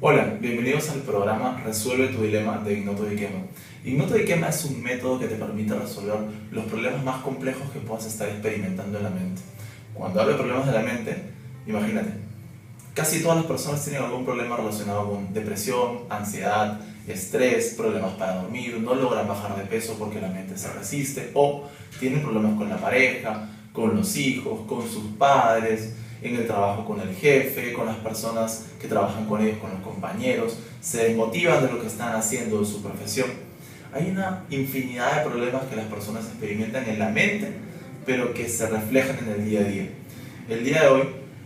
Hola, bienvenidos al programa Resuelve tu dilema de Ignoto Ikema. Ignoto Ikema es un método que te permite resolver los problemas más complejos que puedas estar experimentando en la mente. Cuando hablo de problemas de la mente, imagínate, casi todas las personas tienen algún problema relacionado con depresión, ansiedad, estrés, problemas para dormir, no logran bajar de peso porque la mente se resiste, o tienen problemas con la pareja, con los hijos, con sus padres, en el trabajo con el jefe, con las personas que trabajan con ellos, con los compañeros, se desmotivan de lo que están haciendo, de su profesión. Hay una infinidad de problemas que las personas experimentan en la mente, pero que se reflejan en el día a día. El día de hoy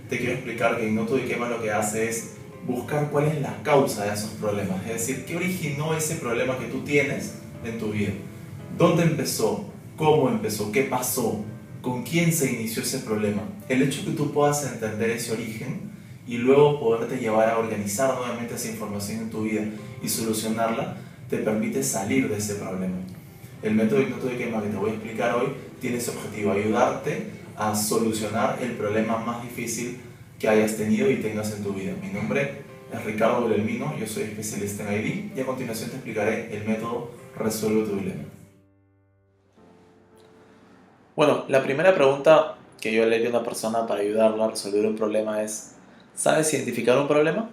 te quiero explicar que Ignoto Ikema lo que hace es buscar cuál es la causa de esos problemas, es decir, qué originó ese problema que tú tienes en tu vida, dónde empezó, cómo empezó, qué pasó, con quién se inició ese problema. El hecho que tú puedas entender ese origen y luego poderte llevar a organizar nuevamente esa información en tu vida y solucionarla, te permite salir de ese problema. El método Ignoto Ikema que te voy a explicar hoy tiene ese objetivo, ayudarte a solucionar el problema más difícil que hayas tenido y tengas en tu vida. Mi nombre es Ricardo Belmino, yo soy especialista en ID y a continuación te explicaré el método Resuelve tu dilema. Bueno, la primera pregunta que yo le haría a una persona para ayudarla a resolver un problema es, ¿sabes identificar un problema?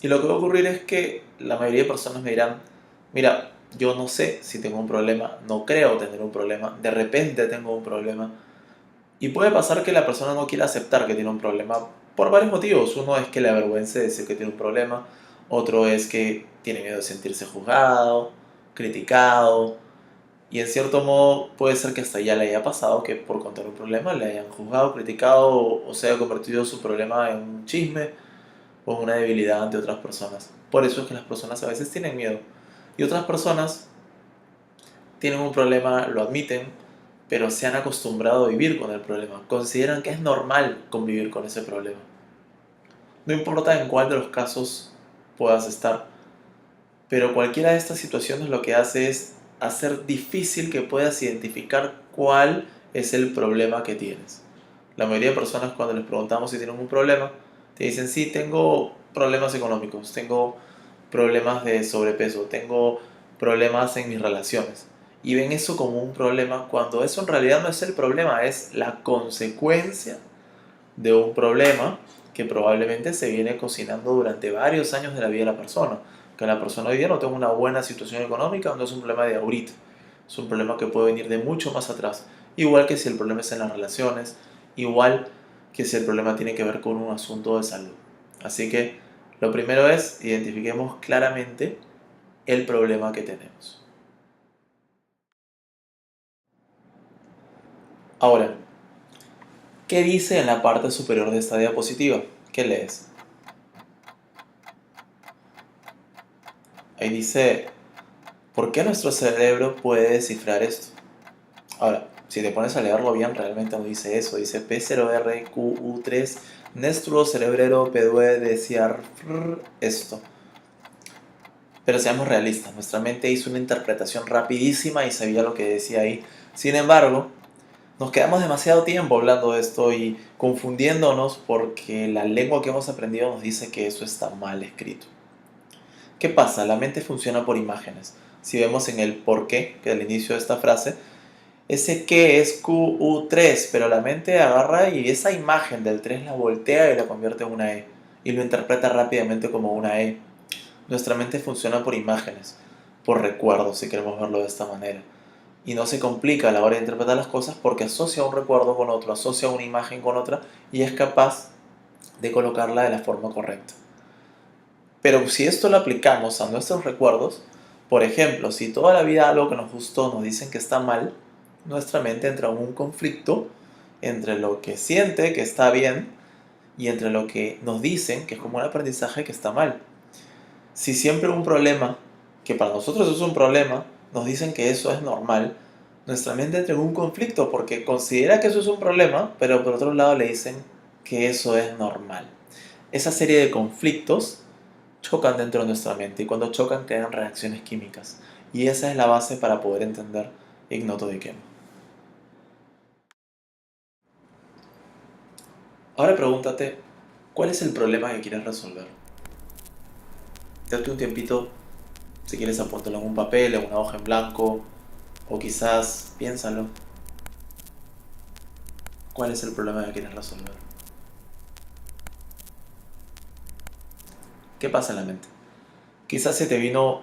Y lo que va a ocurrir es que la mayoría de personas me dirán, mira, yo no sé si tengo un problema, no creo tener un problema, de repente tengo un problema. Y puede pasar que la persona no quiera aceptar que tiene un problema por varios motivos. Uno es que le avergüence decir que tiene un problema, otro es que tiene miedo de sentirse juzgado, criticado, y en cierto modo puede ser que hasta ya le haya pasado que por contar un problema le hayan juzgado, criticado o se haya convertido su problema en un chisme o en una debilidad ante otras personas. Por eso es que las personas a veces tienen miedo. Y otras personas tienen un problema, lo admiten, pero se han acostumbrado a vivir con el problema. Consideran que es normal convivir con ese problema. No importa en cuál de los casos puedas estar, pero cualquiera de estas situaciones lo que hace es hacer difícil que puedas identificar cuál es el problema que tienes. La mayoría de personas cuando les preguntamos si tienen un problema, te dicen, sí, tengo problemas económicos, tengo problemas de sobrepeso, tengo problemas en mis relaciones. Y ven eso como un problema cuando eso en realidad no es el problema, es la consecuencia de un problema que probablemente se viene cocinando durante varios años de la vida de la persona. Que la persona hoy día no tenga una buena situación económica no es un problema de ahorita, es un problema que puede venir de mucho más atrás. Igual que si el problema es en las relaciones, igual que si el problema tiene que ver con un asunto de salud. Así que lo primero es identifiquemos claramente el problema que tenemos. Ahora, ¿qué dice en la parte superior de esta diapositiva? ¿Qué lees? Ahí dice, ¿por qué nuestro cerebro puede descifrar esto? Ahora, si te pones a leerlo bien, realmente no dice eso. Dice P0RQU3, nuestro cerebro puede descifrar esto. Pero seamos realistas, nuestra mente hizo una interpretación rapidísima y sabía lo que decía ahí. Sin embargo, nos quedamos demasiado tiempo hablando de esto y confundiéndonos porque la lengua que hemos aprendido nos dice que eso está mal escrito. ¿Qué pasa? La mente funciona por imágenes. Si vemos en el por qué, que es el inicio de esta frase, ese que es QU3, pero la mente agarra y esa imagen del 3 la voltea y la convierte en una E y lo interpreta rápidamente como una E. Nuestra mente funciona por imágenes, por recuerdos, si queremos verlo de esta manera. Y no se complica a la hora de interpretar las cosas porque asocia un recuerdo con otro, asocia una imagen con otra y es capaz de colocarla de la forma correcta. Pero si esto lo aplicamos a nuestros recuerdos, por ejemplo, si toda la vida algo que nos gustó nos dicen que está mal, nuestra mente entra en un conflicto entre lo que siente que está bien y entre lo que nos dicen que es como un aprendizaje que está mal. Si siempre un problema, que para nosotros es un problema, nos dicen que eso es normal, nuestra mente entra en un conflicto porque considera que eso es un problema, pero por otro lado le dicen que eso es normal. Esa serie de conflictos chocan dentro de nuestra mente y cuando chocan crean reacciones químicas. Y esa es la base para poder entender Ignoto de Kema. Ahora pregúntate, ¿cuál es el problema que quieres resolver? Date un tiempito, si quieres apúntalo en un papel, en una hoja en blanco, o quizás piénsalo. ¿Cuál es el problema que quieres resolver? ¿Qué pasa en la mente? Quizás se te vino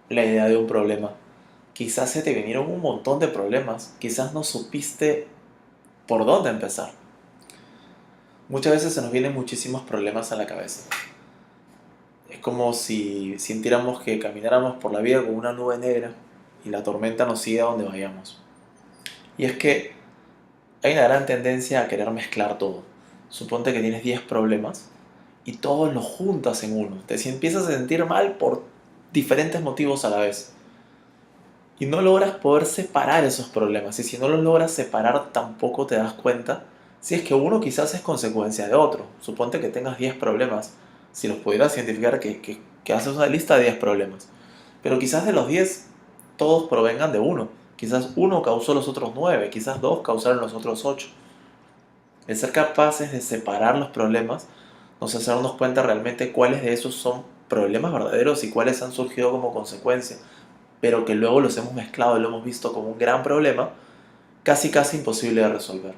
la idea de un problema. Quizás se te vinieron un montón de problemas. Quizás no supiste por dónde empezar. Muchas veces se nos vienen muchísimos problemas a la cabeza. Es como si sintiéramos que camináramos por la vida con una nube negra y la tormenta nos sigue a donde vayamos. Y es que hay una gran tendencia a querer mezclar todo. Suponte que tienes 10 problemas y todos los juntas en uno. Te empiezas a sentir mal por diferentes motivos a la vez. Y no logras poder separar esos problemas. Y si no los logras separar, tampoco te das cuenta si es que uno quizás es consecuencia de otro. Suponte que tengas 10 problemas. Si los pudieras identificar, que haces una lista de 10 problemas. Pero quizás de los 10, todos provengan de uno. Quizás uno causó los otros 9, quizás dos causaron los otros 8. El ser capaces de separar los problemas nos hace darnos cuenta realmente cuáles de esos son problemas verdaderos y cuáles han surgido como consecuencia, pero que luego los hemos mezclado y lo hemos visto como un gran problema, casi imposible de resolver.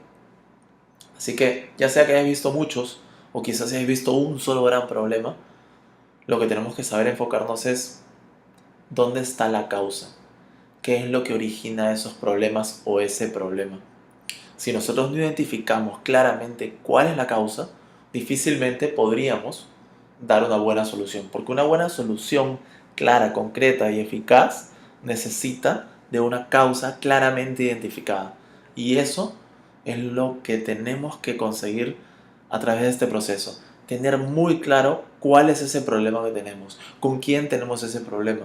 Así que ya sea que hayas visto muchos o quizás hayas visto un solo gran problema, lo que tenemos que saber enfocarnos es dónde está la causa, qué es lo que origina esos problemas o ese problema. Si nosotros no identificamos claramente cuál es la causa, difícilmente podríamos dar una buena solución, porque una buena solución clara, concreta y eficaz necesita de una causa claramente identificada. Y eso es lo que tenemos que conseguir a través de este proceso. Tener muy claro cuál es ese problema que tenemos, con quién tenemos ese problema,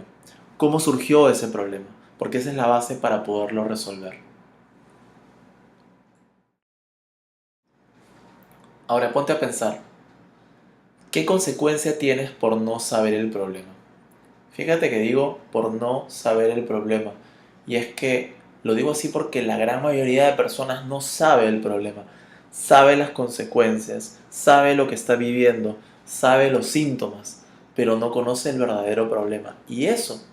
cómo surgió ese problema, porque esa es la base para poderlo resolver. Ahora ponte a pensar, ¿qué consecuencia tienes por no saber el problema? Fíjate que digo por no saber el problema. Y es que lo digo así porque la gran mayoría de personas no sabe el problema. Sabe las consecuencias, sabe lo que está viviendo, sabe los síntomas, pero no conoce el verdadero problema. Y eso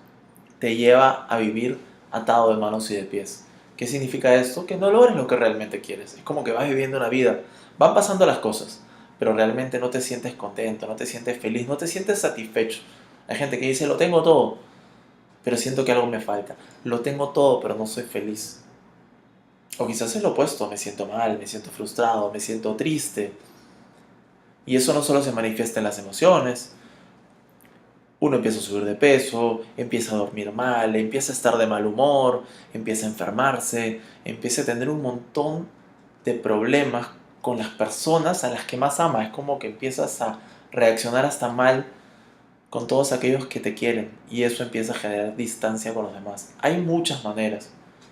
te lleva a vivir atado de manos y de pies. ¿Qué significa esto? Que no logres lo que realmente quieres. Es como que vas viviendo una vida. Van pasando las cosas, pero realmente no te sientes contento, no te sientes feliz, no te sientes satisfecho. Hay gente que dice, lo tengo todo, pero siento que algo me falta. Lo tengo todo, pero no soy feliz. O quizás es lo opuesto, me siento mal, me siento frustrado, me siento triste. Y eso no solo se manifiesta en las emociones. Uno empieza a subir de peso, empieza a dormir mal, empieza a estar de mal humor, empieza a enfermarse, empieza a tener un montón de problemas con las personas a las que más ama. Es como que empiezas a reaccionar hasta mal con todos aquellos que te quieren y eso empieza a generar distancia con los demás. Hay muchas maneras,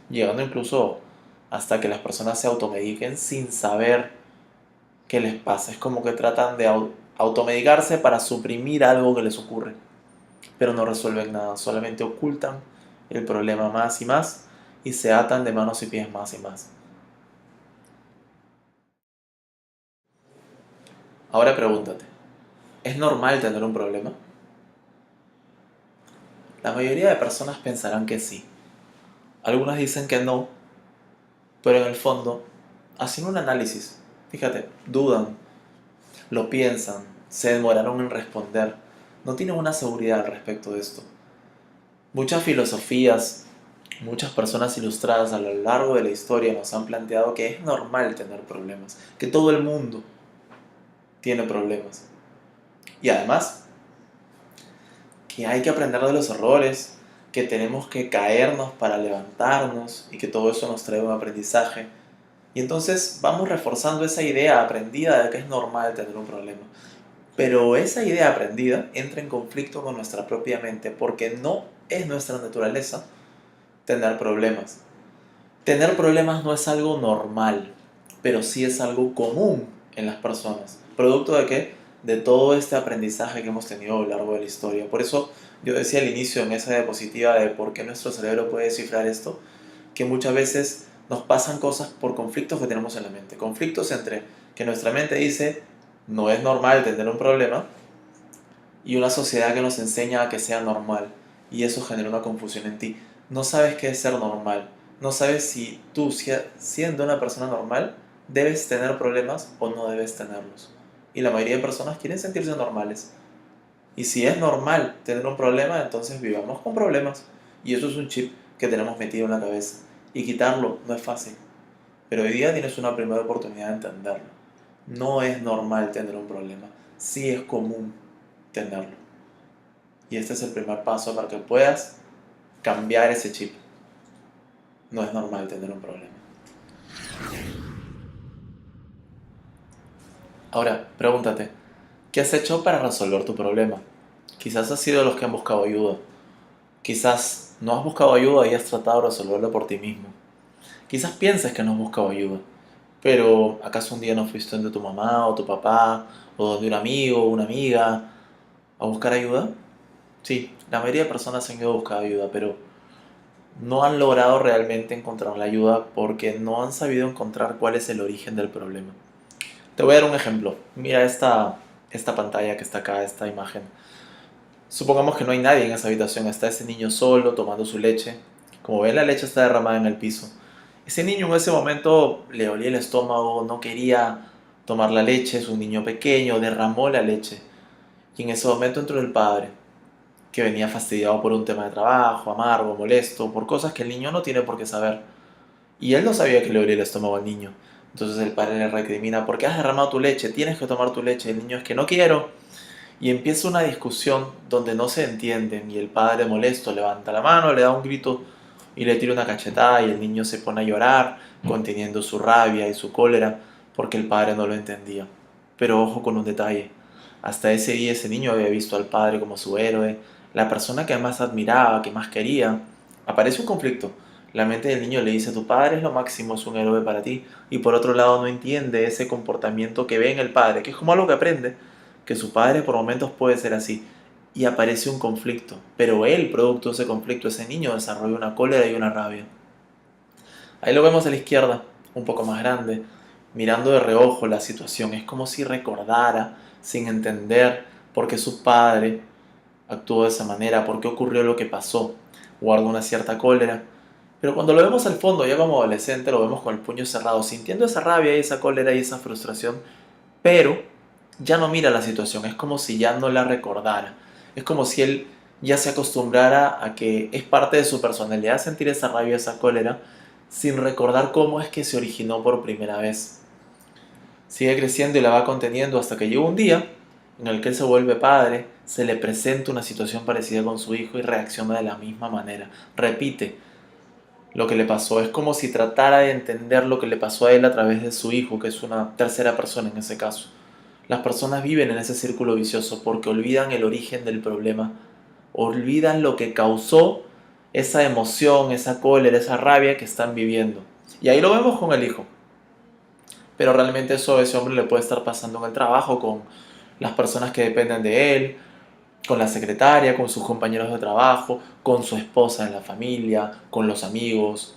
llegando incluso hasta que las personas se automediquen sin saber qué les pasa. Es como que tratan de automedicarse para suprimir algo que les ocurre, pero no resuelven nada, solamente ocultan el problema más y más y se atan de manos y pies más y más. Ahora pregúntate, ¿es normal tener un problema? La mayoría de personas pensarán que sí. Algunas dicen que no, pero en el fondo hacen un análisis. Fíjate, dudan, lo piensan, se demoraron en responder, no tienen una seguridad al respecto de esto. Muchas filosofías, muchas personas ilustradas a lo largo de la historia nos han planteado que es normal tener problemas, que todo el mundo tiene problemas. Y además, que hay que aprender de los errores, que tenemos que caernos para levantarnos y que todo eso nos trae un aprendizaje. Y entonces vamos reforzando esa idea aprendida de que es normal tener un problema. Pero esa idea aprendida entra en conflicto con nuestra propia mente porque no es nuestra naturaleza tener problemas. Tener problemas no es algo normal, pero sí es algo común en las personas. ¿Producto de qué? De todo este aprendizaje que hemos tenido a lo largo de la historia. Por eso yo decía al inicio en esa diapositiva de por qué nuestro cerebro puede descifrar esto, que muchas veces nos pasan cosas por conflictos que tenemos en la mente. Conflictos entre que nuestra mente dice, no es normal tener un problema, y una sociedad que nos enseña a que sea normal, y eso genera una confusión en ti. No sabes qué es ser normal, no sabes si tú, siendo una persona normal, debes tener problemas o no debes tenerlos. Y la mayoría de personas quieren sentirse normales. Y si es normal tener un problema, entonces vivamos con problemas. Y eso es un chip que tenemos metido en la cabeza. Y quitarlo no es fácil. Pero hoy día tienes una primera oportunidad de entenderlo. No es normal tener un problema. Sí es común tenerlo. Y este es el primer paso para que puedas cambiar ese chip. No es normal tener un problema. Ahora, pregúntate, ¿qué has hecho para resolver tu problema? Quizás has sido de los que han buscado ayuda. Quizás no has buscado ayuda y has tratado de resolverlo por ti mismo. Quizás pienses que no has buscado ayuda, pero ¿acaso un día no fuiste donde tu mamá o tu papá o donde un amigo o una amiga a buscar ayuda? Sí, la mayoría de personas han ido a buscar ayuda, pero no han logrado realmente encontrar la ayuda porque no han sabido encontrar cuál es el origen del problema. Te voy a dar un ejemplo. Mira esta pantalla que está acá, esta imagen. Supongamos que no hay nadie en esa habitación, está ese niño solo tomando su leche. Como ven, la leche está derramada en el piso. Ese niño en ese momento le olía el estómago, no quería tomar la leche, es un niño pequeño, derramó la leche. Y en ese momento entró el padre, que venía fastidiado por un tema de trabajo, amargo, molesto, por cosas que el niño no tiene por qué saber. Y él no sabía que le olía el estómago al niño. Entonces el padre le recrimina: ¿por qué has derramado tu leche? Tienes que tomar tu leche. El niño: es que no quiero. Y empieza una discusión donde no se entienden y el padre molesto levanta la mano, le da un grito y le tira una cachetada y el niño se pone a llorar conteniendo su rabia y su cólera porque el padre no lo entendía. Pero ojo con un detalle: hasta ese día ese niño había visto al padre como su héroe, la persona que más admiraba, que más quería. Aparece un conflicto. La mente del niño le dice: tu padre es lo máximo, es un héroe para ti. Y por otro lado no entiende ese comportamiento que ve en el padre, que es como algo que aprende, que su padre por momentos puede ser así. Y aparece un conflicto, pero él, producto de ese conflicto, ese niño desarrolla una cólera y una rabia. Ahí lo vemos a la izquierda, un poco más grande, mirando de reojo la situación. Es como si recordara, sin entender por qué su padre actuó de esa manera, por qué ocurrió lo que pasó. Guarda una cierta cólera. Pero cuando lo vemos al fondo, ya como adolescente, lo vemos con el puño cerrado, sintiendo esa rabia y esa cólera y esa frustración, pero ya no mira la situación, es como si ya no la recordara, es como si él ya se acostumbrara a que es parte de su personalidad sentir esa rabia, esa cólera, sin recordar cómo es que se originó por primera vez. Sigue creciendo y la va conteniendo hasta que llega un día en el que él se vuelve padre, se le presenta una situación parecida con su hijo y reacciona de la misma manera, repite lo que le pasó, es como si tratara de entender lo que le pasó a él a través de su hijo, que es una tercera persona en ese caso. Las personas viven en ese círculo vicioso porque olvidan el origen del problema, olvidan lo que causó esa emoción, esa cólera, esa rabia que están viviendo. Y ahí lo vemos con el hijo. Pero realmente eso a ese hombre le puede estar pasando en el trabajo, con las personas que dependen de él, con la secretaria, con sus compañeros de trabajo, con su esposa en la familia, con los amigos.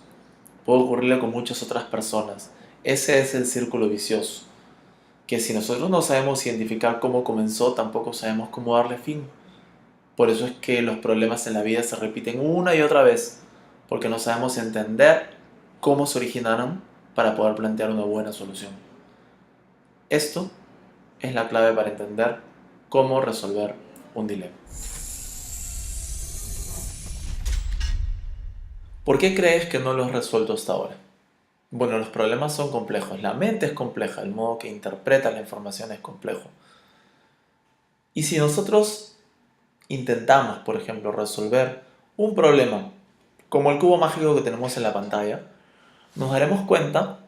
Puede ocurrirle con muchas otras personas. Ese es el círculo vicioso, que si nosotros no sabemos identificar cómo comenzó, tampoco sabemos cómo darle fin. Por eso es que los problemas en la vida se repiten una y otra vez, porque no sabemos entender cómo se originaron para poder plantear una buena solución. Esto es la clave para entender cómo resolver un dilema. ¿Por qué crees que no lo has resuelto hasta ahora? Bueno, los problemas son complejos, la mente es compleja, el modo que interpreta la información es complejo. Y si nosotros intentamos, por ejemplo, resolver un problema como el cubo mágico que tenemos en la pantalla, nos daremos cuenta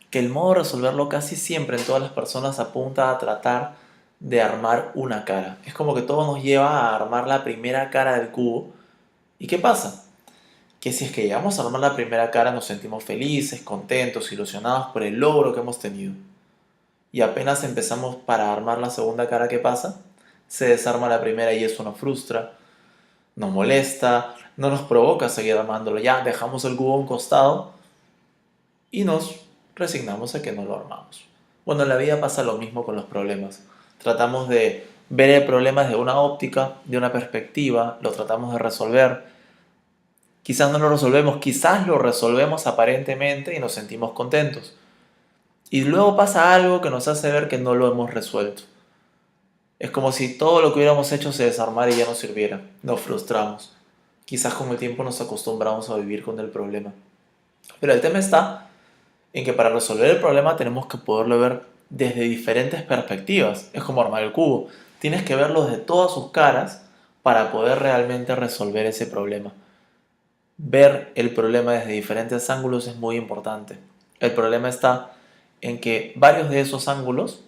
que el modo de resolverlo casi siempre en todas las personas apunta a tratar de armar una cara. Es como que todo nos lleva a armar la primera cara del cubo. ¿Y qué pasa? Que si es que llegamos a armar la primera cara nos sentimos felices, contentos, ilusionados por el logro que hemos tenido. Y apenas empezamos para armar la segunda cara, ¿qué pasa? Se desarma la primera y eso nos frustra, nos molesta, no nos provoca seguir armándolo. Ya dejamos el cubo a un costado y nos resignamos a que no lo armamos. Bueno, en la vida pasa lo mismo con los problemas. Tratamos de ver el problema desde una óptica, de una perspectiva, lo tratamos de resolver. Quizás no lo resolvemos, quizás lo resolvemos aparentemente y nos sentimos contentos. Y luego pasa algo que nos hace ver que no lo hemos resuelto. Es como si todo lo que hubiéramos hecho se desarmara y ya no sirviera. Nos frustramos. Quizás con el tiempo nos acostumbramos a vivir con el problema. Pero el tema está en que para resolver el problema tenemos que poderlo ver desde diferentes perspectivas. Es como armar el cubo. Tienes que verlo desde todas sus caras para poder realmente resolver ese problema. Ver el problema desde diferentes ángulos es muy importante. El problema está en que varios de esos ángulos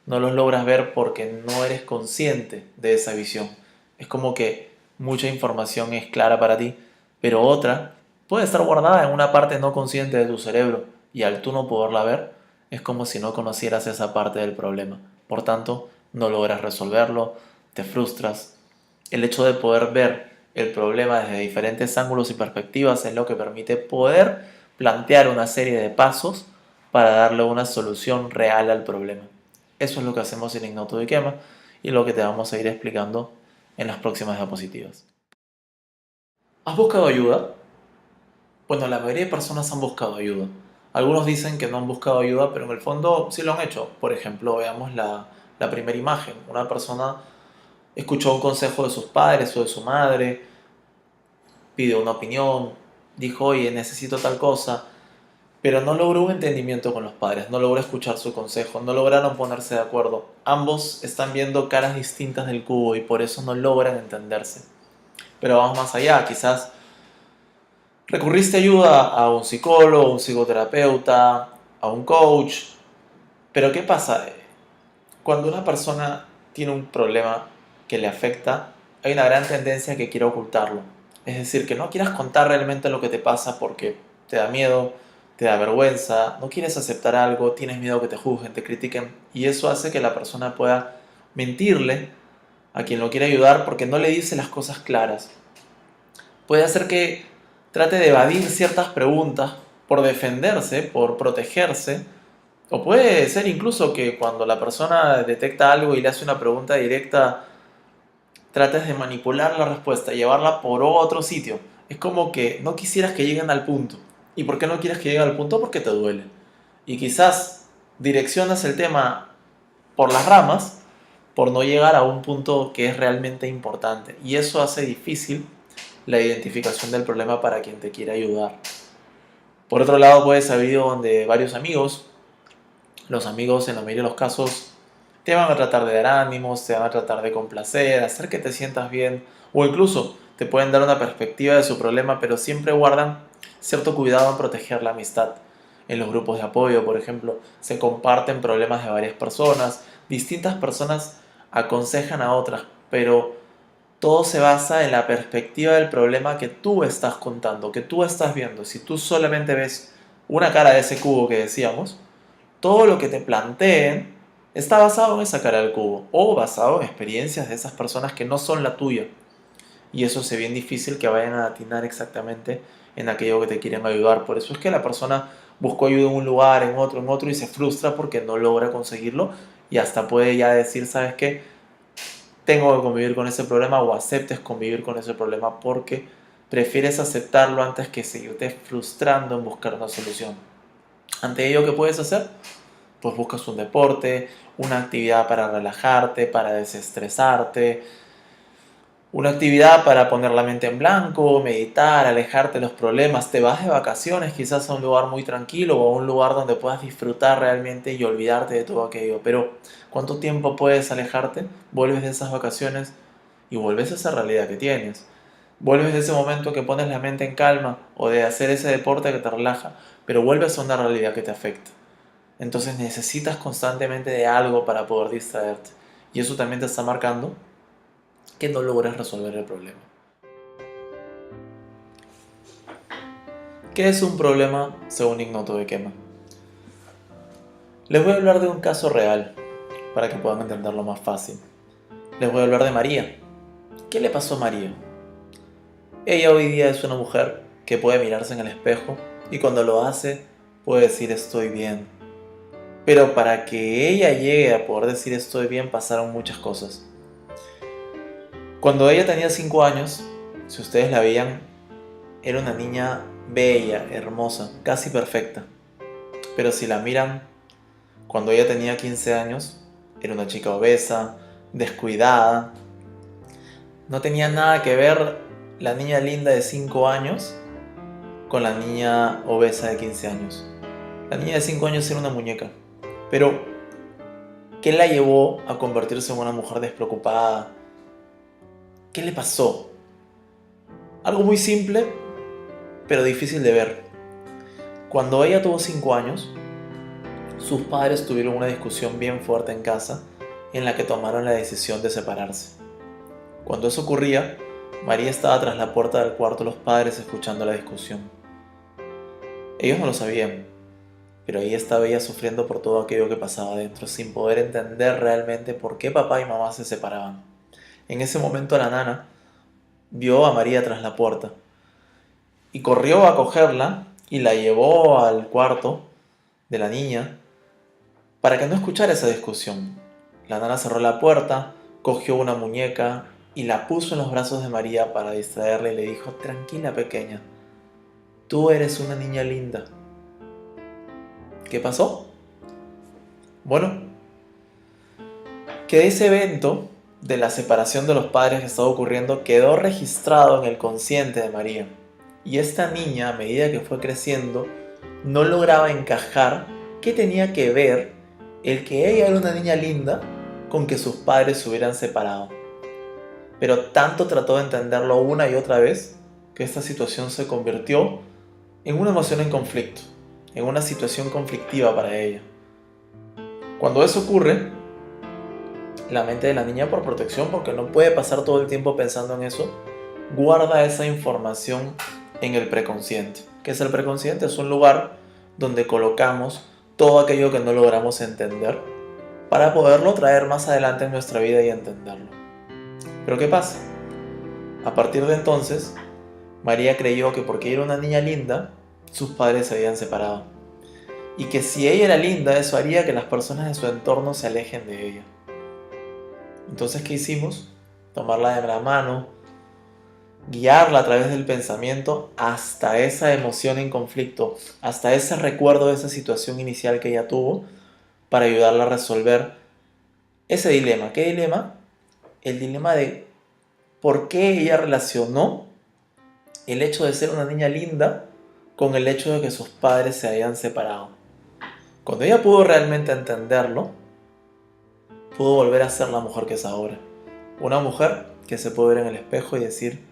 no los logras ver porque no eres consciente de esa visión. Es como que mucha información es clara para ti, pero otra puede estar guardada en una parte no consciente de tu cerebro y al tú no poderla ver, es como si no conocieras esa parte del problema. Por tanto, no logras resolverlo, te frustras. El hecho de poder ver el problema desde diferentes ángulos y perspectivas es lo que permite poder plantear una serie de pasos para darle una solución real al problema. Eso es lo que hacemos en Ignoto Ikema y lo que te vamos a ir explicando en las próximas diapositivas. ¿Has buscado ayuda? Bueno, la mayoría de personas han buscado ayuda. Algunos dicen que no han buscado ayuda, pero en el fondo sí lo han hecho. Por ejemplo, veamos la primera imagen. Una persona escuchó un consejo de sus padres o de su madre, pidió una opinión, dijo, oye, necesito tal cosa, pero no logró un entendimiento con los padres, no logró escuchar su consejo, no lograron ponerse de acuerdo. Ambos están viendo caras distintas del cubo y por eso no logran entenderse. Pero vamos más allá, quizás recurriste ayuda a un psicólogo, un psicoterapeuta, a un coach, pero ¿qué pasa? Cuando una persona tiene un problema que le afecta, hay una gran tendencia que quiere ocultarlo. Es decir, que no quieras contar realmente lo que te pasa porque te da miedo, te da vergüenza, no quieres aceptar algo, tienes miedo que te juzguen, te critiquen, y eso hace que la persona pueda mentirle a quien lo quiere ayudar porque no le dice las cosas claras. Puede hacer que trate de evadir ciertas preguntas por defenderse, por protegerse, o puede ser incluso que cuando la persona detecta algo y le hace una pregunta directa, trates de manipular la respuesta, llevarla por otro sitio. Es como que no quisieras que lleguen al punto. ¿Y por qué no quieres que lleguen al punto? Porque te duele. Y quizás direccionas el tema por las ramas por no llegar a un punto que es realmente importante. Y eso hace difícil la identificación del problema para quien te quiere ayudar. Por otro lado, puedes haber ido donde varios amigos. Los amigos, en la mayoría de los casos, te van a tratar de dar ánimos, te van a tratar de complacer, hacer que te sientas bien, o incluso te pueden dar una perspectiva de su problema, pero siempre guardan cierto cuidado en proteger la amistad. En los grupos de apoyo, por ejemplo, se comparten problemas de varias personas, distintas personas aconsejan a otras, pero todo se basa en la perspectiva del problema que tú estás contando, que tú estás viendo. Si tú solamente ves una cara de ese cubo que decíamos, todo lo que te planteen está basado en esa cara del cubo o basado en experiencias de esas personas que no son la tuya. Y eso se ve bien difícil que vayan a atinar exactamente en aquello que te quieren ayudar. Por eso es que la persona buscó ayuda en un lugar, en otro y se frustra porque no logra conseguirlo y hasta puede ya decir, ¿sabes qué? Tengo que convivir con ese problema o aceptes convivir con ese problema porque prefieres aceptarlo antes que seguirte frustrando en buscar una solución. Ante ello, ¿qué puedes hacer? Pues buscas un deporte, una actividad para relajarte, para desestresarte, una actividad para poner la mente en blanco, meditar, alejarte de los problemas. Te vas de vacaciones quizás a un lugar muy tranquilo o a un lugar donde puedas disfrutar realmente y olvidarte de todo aquello. Pero ¿cuánto tiempo puedes alejarte? Vuelves de esas vacaciones y vuelves a esa realidad que tienes. Vuelves de ese momento que pones la mente en calma o de hacer ese deporte que te relaja, pero vuelves a una realidad que te afecta. Entonces necesitas constantemente de algo para poder distraerte. Y eso también te está marcando que no logres resolver el problema. ¿Qué es un problema según Ignoto Ikema? Les voy a hablar de un caso real para que puedan entenderlo más fácil. Les voy a hablar de María. ¿Qué le pasó a María? Ella hoy día es una mujer que puede mirarse en el espejo y cuando lo hace puede decir estoy bien. Pero para que ella llegue a poder decir estoy bien pasaron muchas cosas. Cuando ella tenía 5 años, si ustedes la veían, era una niña bella, hermosa, casi perfecta. Pero si la miran cuando ella tenía 15 años, era una chica obesa, descuidada. No tenía nada que ver la niña linda de 5 años con la niña obesa de 15 años. La niña de 5 años era una muñeca. Pero, ¿qué la llevó a convertirse en una mujer despreocupada? ¿Qué le pasó? Algo muy simple, pero difícil de ver. Cuando ella tuvo 5 años, sus padres tuvieron una discusión bien fuerte en casa en la que tomaron la decisión de separarse. Cuando eso ocurría, María estaba tras la puerta del cuarto de los padres escuchando la discusión. Ellos no lo sabían, pero ahí estaba ella sufriendo por todo aquello que pasaba dentro, sin poder entender realmente por qué papá y mamá se separaban. En ese momento la nana vio a María tras la puerta y corrió a cogerla y la llevó al cuarto de la niña para que no escuchara esa discusión. La nana cerró la puerta, cogió una muñeca y la puso en los brazos de María para distraerla y le dijo: tranquila pequeña, tú eres una niña linda. ¿Qué pasó? Bueno, que ese evento de la separación de los padres que estaba ocurriendo quedó registrado en el consciente de María. Y esta niña, a medida que fue creciendo, no lograba encajar qué tenía que ver el que ella era una niña linda con que sus padres se hubieran separado. Pero tanto trató de entenderlo una y otra vez que esta situación se convirtió en una emoción en conflicto, en una situación conflictiva para ella. Cuando eso ocurre, la mente de la niña, por protección, porque no puede pasar todo el tiempo pensando en eso, guarda esa información en el preconsciente. ¿Qué es el preconsciente? Es un lugar donde colocamos todo aquello que no logramos entender para poderlo traer más adelante en nuestra vida y entenderlo. Pero ¿qué pasa? A partir de entonces, María creyó que porque era una niña linda, sus padres se habían separado. Y que si ella era linda, eso haría que las personas de su entorno se alejen de ella. Entonces, ¿qué hicimos? Tomarla de la mano, guiarla a través del pensamiento hasta esa emoción en conflicto, hasta ese recuerdo de esa situación inicial que ella tuvo, para ayudarla a resolver ese dilema. ¿Qué dilema? El dilema de por qué ella relacionó el hecho de ser una niña linda con el hecho de que sus padres se hayan separado. Cuando ella pudo realmente entenderlo, pudo volver a ser la mujer que es ahora. Una mujer que se puede ver en el espejo y decir: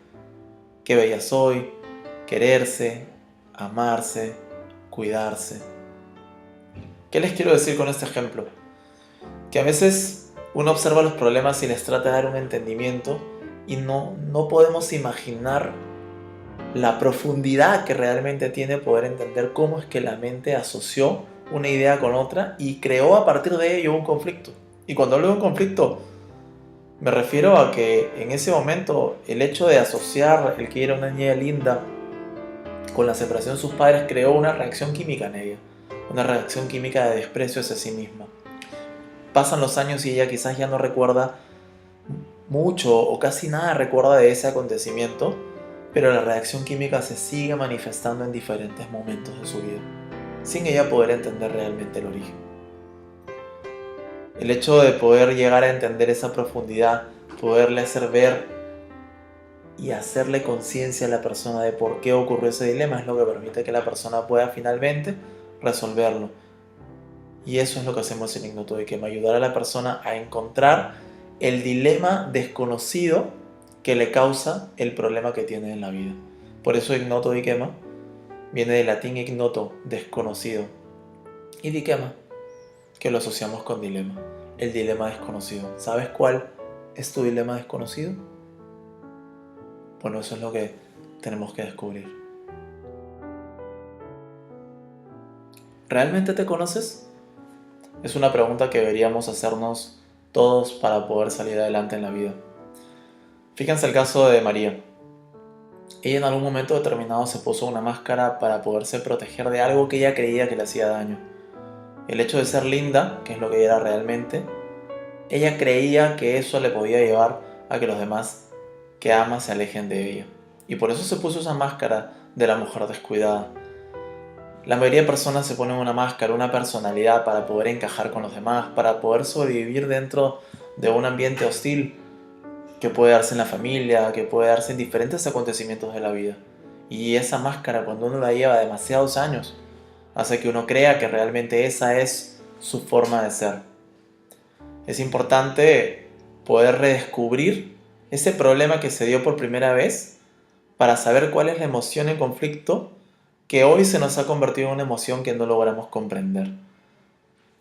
qué bella soy, quererse, amarse, cuidarse. ¿Qué les quiero decir con este ejemplo? Que a veces uno observa los problemas y les trata de dar un entendimiento y no podemos imaginar la profundidad que realmente tiene poder entender cómo es que la mente asoció una idea con otra y creó a partir de ello un conflicto. Y cuando hablo de un conflicto, me refiero a que en ese momento el hecho de asociar el que era una niña linda con la separación de sus padres creó una reacción química en ella, una reacción química de desprecio hacia sí misma. Pasan los años y ella quizás ya no recuerda mucho o casi nada recuerda de ese acontecimiento, pero la reacción química se sigue manifestando en diferentes momentos de su vida, sin ella poder entender realmente el origen. El hecho de poder llegar a entender esa profundidad, poderle hacer ver y hacerle conciencia a la persona de por qué ocurrió ese dilema, es lo que permite que la persona pueda finalmente resolverlo. Y eso es lo que hacemos en Ignoto Ikema, ayudar a la persona a encontrar el dilema desconocido que le causa el problema que tiene en la vida. Por eso Ignoto Ikema viene del latín ignoto, desconocido, y Dikema, que lo asociamos con dilema, el dilema desconocido. ¿Sabes cuál es tu dilema desconocido? Bueno, eso es lo que tenemos que descubrir. ¿Realmente te conoces? Es una pregunta que deberíamos hacernos todos para poder salir adelante en la vida. Fíjense el caso de María. Ella en algún momento determinado se puso una máscara para poderse proteger de algo que ella creía que le hacía daño. El hecho de ser linda, que es lo que ella era realmente, ella creía que eso le podía llevar a que los demás que ama se alejen de ella. Y por eso se puso esa máscara de la mujer descuidada. La mayoría de personas se ponen una máscara, una personalidad para poder encajar con los demás, para poder sobrevivir dentro de un ambiente hostil que puede darse en la familia, que puede darse en diferentes acontecimientos de la vida. Y esa máscara, cuando uno la lleva demasiados años, hace que uno crea que realmente esa es su forma de ser. Es importante poder redescubrir ese problema que se dio por primera vez para saber cuál es la emoción en conflicto que hoy se nos ha convertido en una emoción que no logramos comprender.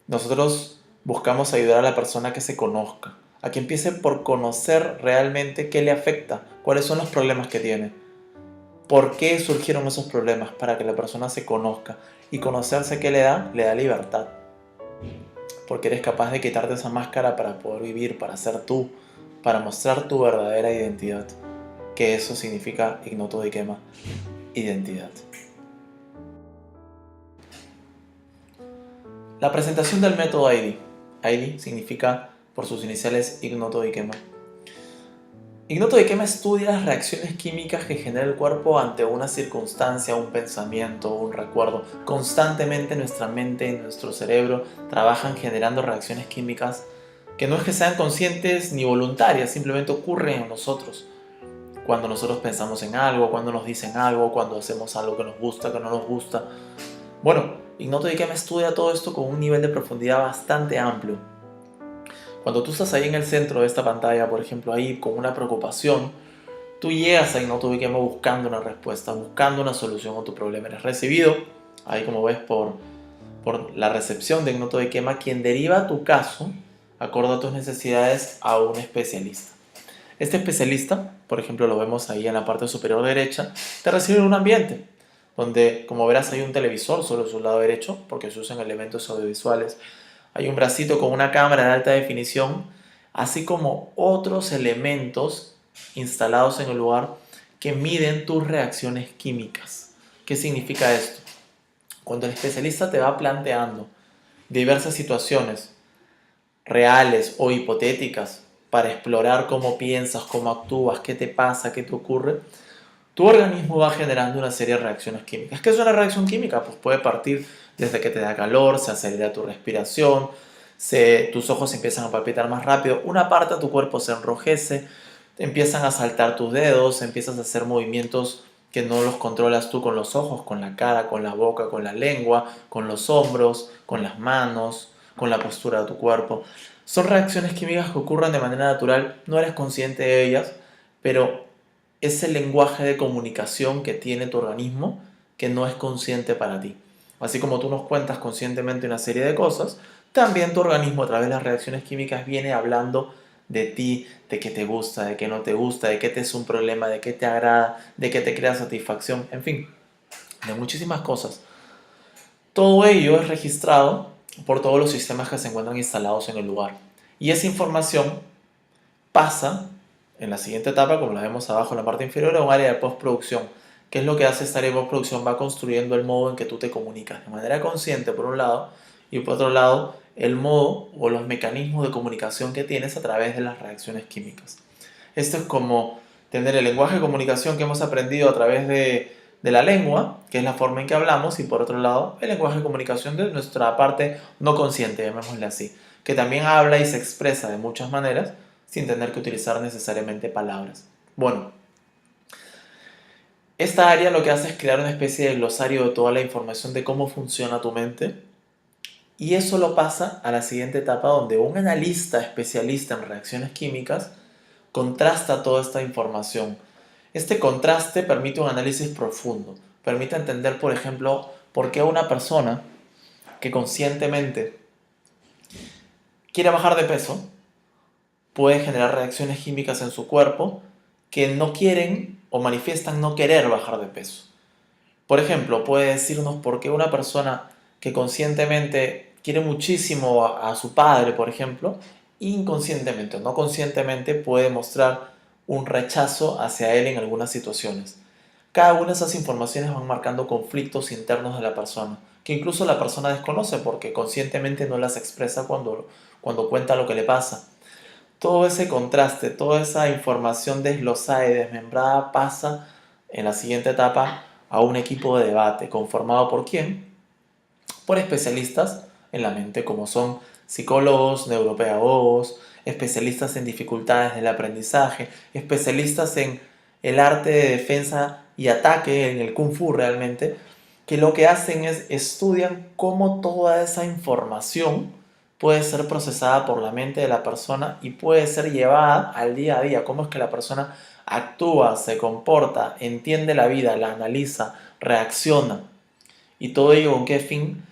Nosotros buscamos ayudar a la persona a que se conozca, a que empiece por conocer realmente qué le afecta, cuáles son los problemas que tiene, por qué surgieron esos problemas, para que la persona se conozca. Y conocerse qué le da libertad. Porque eres capaz de quitarte esa máscara para poder vivir, para ser tú, para mostrar tu verdadera identidad. Que eso significa Ignoto Ikema, identidad. La presentación del método ID. ID significa, por sus iniciales, Ignoto Ikema. Ignoto Ikema estudia las reacciones químicas que genera el cuerpo ante una circunstancia, un pensamiento, un recuerdo. Constantemente nuestra mente y nuestro cerebro trabajan generando reacciones químicas que no es que sean conscientes ni voluntarias, simplemente ocurren en nosotros. Cuando nosotros pensamos en algo, cuando nos dicen algo, cuando hacemos algo que nos gusta, que no nos gusta. Bueno, Ignoto Ikema estudia todo esto con un nivel de profundidad bastante amplio. Cuando tú estás ahí en el centro de esta pantalla, por ejemplo, ahí con una preocupación, tú llegas a Ignoto Ikema buscando una respuesta, buscando una solución a tu problema. Eres recibido, ahí como ves, por la recepción de Ignoto Ikema, quien deriva tu caso, acorde a tus necesidades, a un especialista. Este especialista, por ejemplo, lo vemos ahí en la parte superior derecha, te recibe en un ambiente donde, como verás, hay un televisor sobre su lado derecho, porque se usan elementos audiovisuales. Hay un bracito con una cámara de alta definición, así como otros elementos instalados en el lugar que miden tus reacciones químicas. ¿Qué significa esto? Cuando el especialista te va planteando diversas situaciones reales o hipotéticas para explorar cómo piensas, cómo actúas, qué te pasa, qué te ocurre, tu organismo va generando una serie de reacciones químicas. ¿Qué es una reacción química? Pues puede partir desde que te da calor, se acelera tu respiración, tus ojos empiezan a palpitar más rápido, una parte de tu cuerpo se enrojece, empiezan a saltar tus dedos, empiezas a hacer movimientos que no los controlas tú con los ojos, con la cara, con la boca, con la lengua, con los hombros, con las manos, con la postura de tu cuerpo. Son reacciones químicas que ocurren de manera natural, no eres consciente de ellas, pero es el lenguaje de comunicación que tiene tu organismo que no es consciente para ti. Así como tú nos cuentas conscientemente una serie de cosas, también tu organismo a través de las reacciones químicas viene hablando de ti, de qué te gusta, de qué no te gusta, de qué te es un problema, de qué te agrada, de qué te crea satisfacción, en fin, de muchísimas cosas. Todo ello es registrado por todos los sistemas que se encuentran instalados en el lugar. Y esa información pasa en la siguiente etapa, como la vemos abajo en la parte inferior, a un área de postproducción. ¿Qué es lo que hace esta área de postproducción? Va construyendo el modo en que tú te comunicas de manera consciente por un lado, y por otro lado el modo o los mecanismos de comunicación que tienes a través de las reacciones químicas. Esto es como tener el lenguaje de comunicación que hemos aprendido a través de la lengua, que es la forma en que hablamos, y por otro lado el lenguaje de comunicación de nuestra parte no consciente, llamémosle así, que también habla y se expresa de muchas maneras sin tener que utilizar necesariamente palabras. Bueno, esta área lo que hace es crear una especie de glosario de toda la información de cómo funciona tu mente, y eso lo pasa a la siguiente etapa, donde un analista especialista en reacciones químicas contrasta toda esta información. Este contraste permite un análisis profundo, permite entender, por ejemplo, por qué una persona que conscientemente quiere bajar de peso puede generar reacciones químicas en su cuerpo que no quieren o manifiestan no querer bajar de peso. Por ejemplo, puede decirnos por qué una persona que conscientemente quiere muchísimo a su padre, por ejemplo, inconscientemente o no conscientemente puede mostrar un rechazo hacia él en algunas situaciones. Cada una de esas informaciones van marcando conflictos internos de la persona, que incluso la persona desconoce porque conscientemente no las expresa cuando cuenta lo que le pasa. todo ese contraste, toda esa información desglosada y desmembrada pasa en la siguiente etapa a un equipo de debate conformado por ¿quién? Por especialistas en la mente, como son psicólogos, neuropedagogos, especialistas en dificultades del aprendizaje, especialistas en el arte de defensa y ataque, en el kung fu realmente, que lo que hacen es estudian cómo toda esa información puede ser procesada por la mente de la persona y puede ser llevada al día a día, cómo es que la persona actúa, se comporta, entiende la vida, la analiza, reacciona. Y todo ello con qué fin?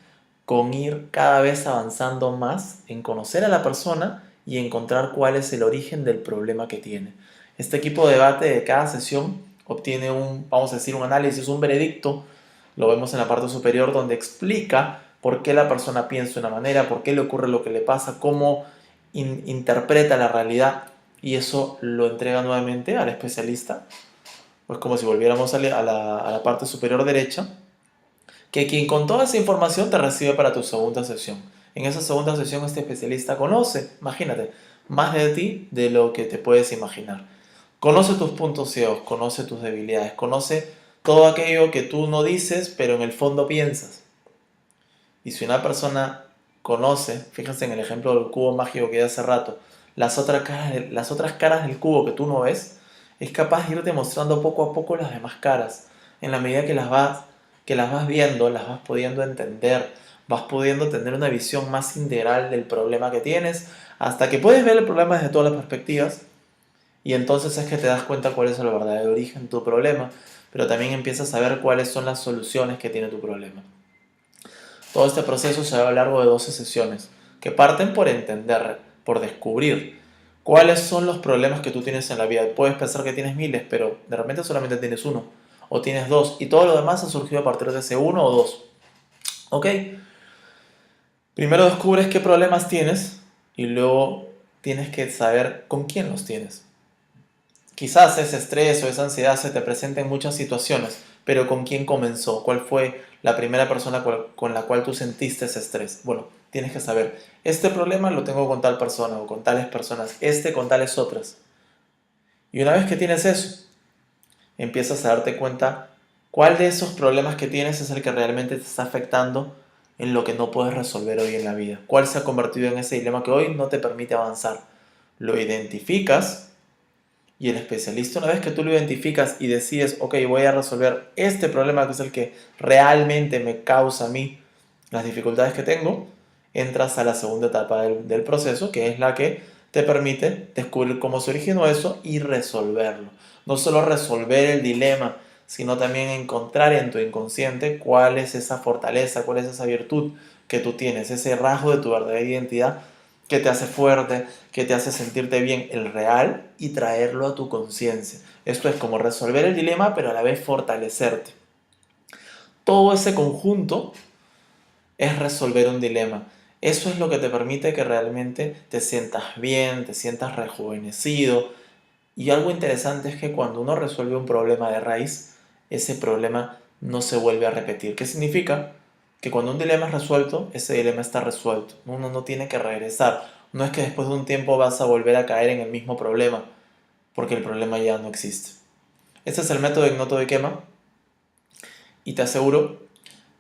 Con ir cada vez avanzando más en conocer a la persona y encontrar cuál es el origen del problema que tiene. Este equipo de debate de cada sesión obtiene vamos a decir, un análisis, un veredicto, lo vemos en la parte superior, donde explica por qué la persona piensa de una manera, por qué le ocurre lo que le pasa, cómo interpreta la realidad, y eso lo entrega nuevamente al especialista, pues como si volviéramos a la parte superior derecha, que quien con toda esa información te recibe para tu segunda sesión. En esa segunda sesión este especialista conoce, imagínate, más de ti de lo que te puedes imaginar. Conoce tus puntos ciegos, conoce tus debilidades, conoce todo aquello que tú no dices, pero en el fondo piensas. Y si una persona conoce, fíjense en el ejemplo del cubo mágico que di hace rato, las otras caras del cubo que tú no ves, es capaz de irte mostrando poco a poco las demás caras. En la medida que las vas viendo, las vas pudiendo entender, vas pudiendo tener una visión más integral del problema que tienes, hasta que puedes ver el problema desde todas las perspectivas, y entonces es que te das cuenta cuál es el verdadero origen de tu problema, pero también empiezas a ver cuáles son las soluciones que tiene tu problema. Todo este proceso se da a lo largo de 12 sesiones, que parten por entender, por descubrir cuáles son los problemas que tú tienes en la vida. Puedes pensar que tienes miles, pero de repente solamente tienes uno, o tienes dos, y todo lo demás ha surgido a partir de ese uno o dos. ¿Ok? Primero descubres qué problemas tienes, y luego tienes que saber con quién los tienes. Quizás ese estrés o esa ansiedad se te presente en muchas situaciones, pero ¿con quién comenzó? ¿Cuál fue la primera persona con la cual tú sentiste ese estrés? Bueno, tienes que saber, este problema lo tengo con tal persona o con tales personas, este con tales otras. Y una vez que tienes eso, empiezas a darte cuenta cuál de esos problemas que tienes es el que realmente te está afectando en lo que no puedes resolver hoy en la vida. ¿Cuál se ha convertido en ese dilema que hoy no te permite avanzar? Lo identificas. Y el especialista, una vez que tú lo identificas y decides, ok, voy a resolver este problema que es el que realmente me causa a mí las dificultades que tengo, entras a la segunda etapa del proceso, que es la que te permite descubrir cómo se originó eso y resolverlo. No solo resolver el dilema, sino también encontrar en tu inconsciente cuál es esa fortaleza, cuál es esa virtud que tú tienes, ese rasgo de tu verdadera identidad que te hace fuerte, que te hace sentirte bien, el real, y traerlo a tu conciencia. Esto es como resolver el dilema, pero a la vez fortalecerte. Todo ese conjunto es resolver un dilema. Eso es lo que te permite que realmente te sientas bien, te sientas rejuvenecido. Y algo interesante es que cuando uno resuelve un problema de raíz, ese problema no se vuelve a repetir. ¿Qué significa? Que cuando un dilema es resuelto, ese dilema está resuelto. Uno no tiene que regresar. No es que después de un tiempo vas a volver a caer en el mismo problema, porque el problema ya no existe. Este es el método ignoto de quema, y te aseguro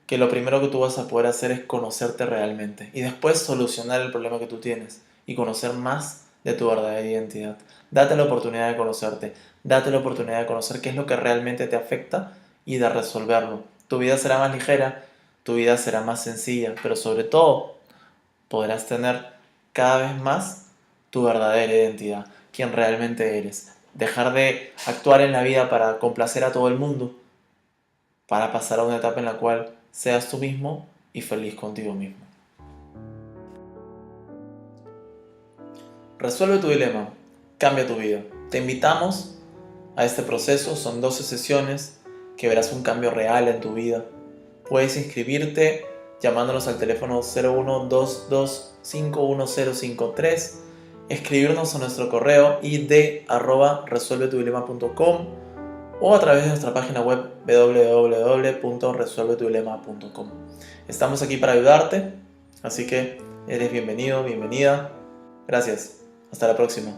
que lo primero que tú vas a poder hacer es conocerte realmente y después solucionar el problema que tú tienes y conocer más de tu verdadera identidad. Date la oportunidad de conocerte, date la oportunidad de conocer qué es lo que realmente te afecta y de resolverlo. Tu vida será más ligera, tu vida será más sencilla, pero sobre todo podrás tener cada vez más tu verdadera identidad, quién realmente eres. Dejar de actuar en la vida para complacer a todo el mundo, para pasar a una etapa en la cual seas tú mismo y feliz contigo mismo. Resuelve tu dilema, cambia tu vida. Te invitamos a este proceso, son 12 sesiones que verás un cambio real en tu vida. Puedes inscribirte llamándonos al teléfono 0122510053, escribirnos a nuestro correo id@resuelvetudilema.com o a través de nuestra página web www.resuelvetudilema.com. Estamos aquí para ayudarte, así que eres bienvenido, bienvenida. Gracias. Hasta la próxima.